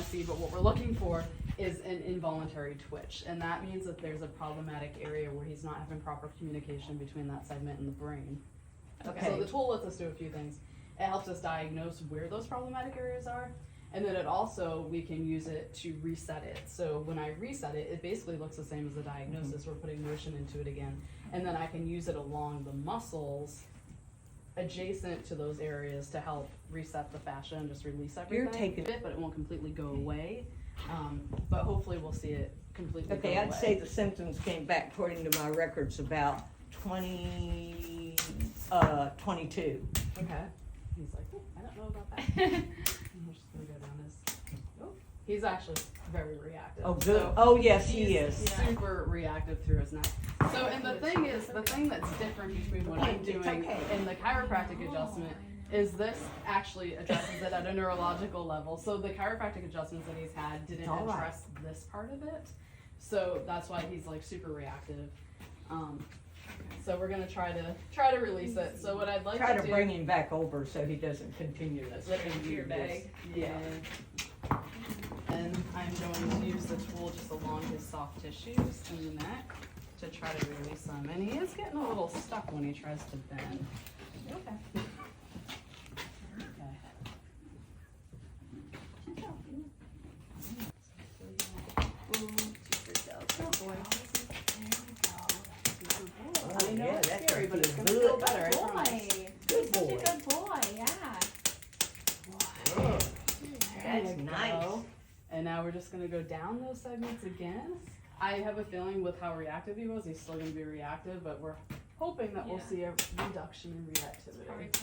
see, but what we're looking for is an involuntary twitch. And that means that there's a problematic area where he's not having proper communication between that segment and the brain. Okay. So the tool lets us do a few things. It helps us diagnose where those problematic areas are. And then it also, we can use it to reset it. So when I reset it, it basically looks the same as the diagnosis. We're putting motion into it again. And then I can use it along the muscles adjacent to those areas to help reset the fascia and just release everything. You're taking it, but it won't completely go away. But hopefully we'll see it completely go Okay, away. I'd say the symptoms came back according to my records about 22. Okay. He's like, oh, I don't know about that. I'm just gonna go down his. Oh, he's actually very reactive. Oh, good. So Oh, yes, he he's is. super reactive through his neck. So, and the thing is, the thing that's different between what I'm doing and the chiropractic adjustment is this actually addresses it at a neurological level. So the chiropractic adjustments that he's had didn't All right. address this part of it. So that's why he's like super reactive. So we're gonna try to release it. So what I'd like Try to to do, bring him back over so he doesn't continue to Slip into your this. bag. yeah. And I'm going to use the tool just along his soft tissues in the neck to try to release them. And he is getting a little stuck when he tries to bend. Okay. I know Yeah, it's that scary, could but it's feel gonna good. feel better. I Boy, promise. Good such a boy. good boy, yeah. That's There we nice. go. And now we're just gonna go down those segments again. I have a feeling with how reactive he was, he's still gonna be reactive, but we're hoping that we'll Yeah. see a reduction in reactivity.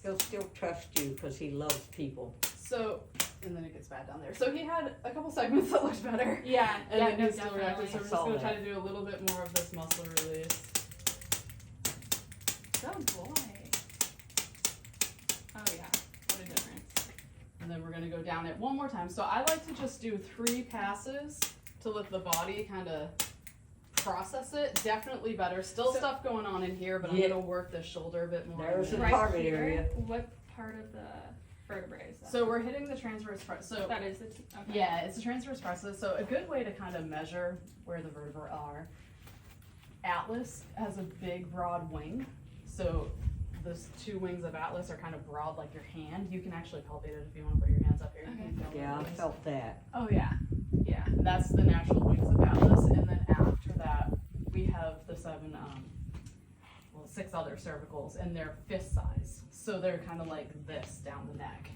He'll still trust you because he loves people. So, and then it gets bad down there. So he had a couple segments that looked better. Yeah, And yeah, then no, he's still reactive, so we're definitely. just Saw gonna try that. to do a little bit more of this muscle release. Good boy. Oh yeah, what a difference. And then we're gonna go down it one more time. So I like to just do 3 passes to let the body kind of process it. Definitely better. Still So- stuff going on in here, but Yeah. I'm gonna work the shoulder a bit more. There's in the there. target area. What part of the vertebrae is that? So we're hitting the transverse so that is the okay. yeah, it's a transverse process. So a good way to kind of measure where the vertebrae are. Atlas has a big broad wing. So those 2 wings of Atlas are kind of broad like your hand. You can actually palpate it if you want to put your hands up here. You can feel Yeah, I it. felt that. Oh yeah, yeah. That's the natural wings of Atlas, and then after that, we have the 6 other cervicals, and they're fist size. So they're kind of like this down the neck.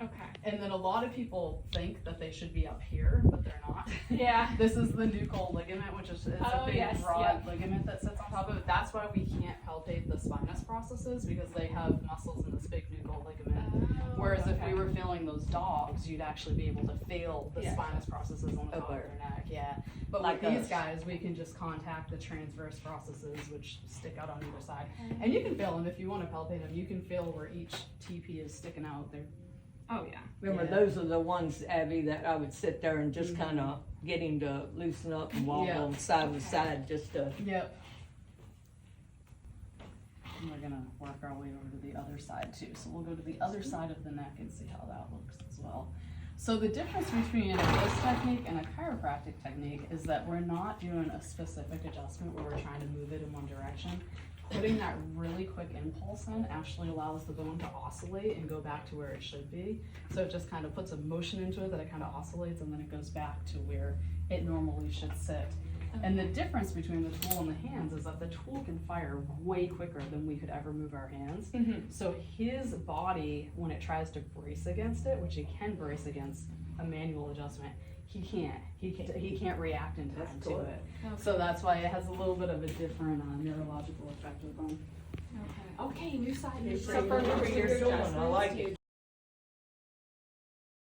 Okay. And then a lot of people think that they should be up here, but they're not. Yeah. This is the nuchal ligament, which is a Oh, big yes, broad ligament that sits on top of it. That's why we can't palpate the spinous processes, because they have muscles in this big nuchal ligament. Whereas if we were feeling those dogs, you'd actually be able to feel the Yeah. spinous processes on the top of Okay. their neck. Yeah. But Like with these us. guys, we can just contact the transverse processes, which stick out on either side. And you can feel them if you want to palpate them. You can feel where each TP is sticking out there. Oh yeah. Remember, Yeah. those are the ones, Abby, that I would sit there and just Mhm. kind of get him to loosen up and wobble Yeah. him side to Okay. side just to. Yep. And we're gonna work our way over to the other side too. So we'll go to the other side of the neck and see how that looks as well. So the difference between this technique and a chiropractic technique is that we're not doing a specific adjustment where we're trying to move it in one direction. Putting that really quick impulse in actually allows the bone to oscillate and go back to where it should be. So it just kind of puts a motion into it that it kind of oscillates, and then it goes back to where it normally should sit. And the difference between the tool and the hands is that the tool can fire way quicker than we could ever move our hands. Mm-hmm. So his body, when it tries to brace against it, which he can brace against a manual adjustment, he can't. He can't react in time That's to good. it. So that's why it has a little bit of a different neurological effect with them. Okay. Okay, new side. You're So for your doing, I like it.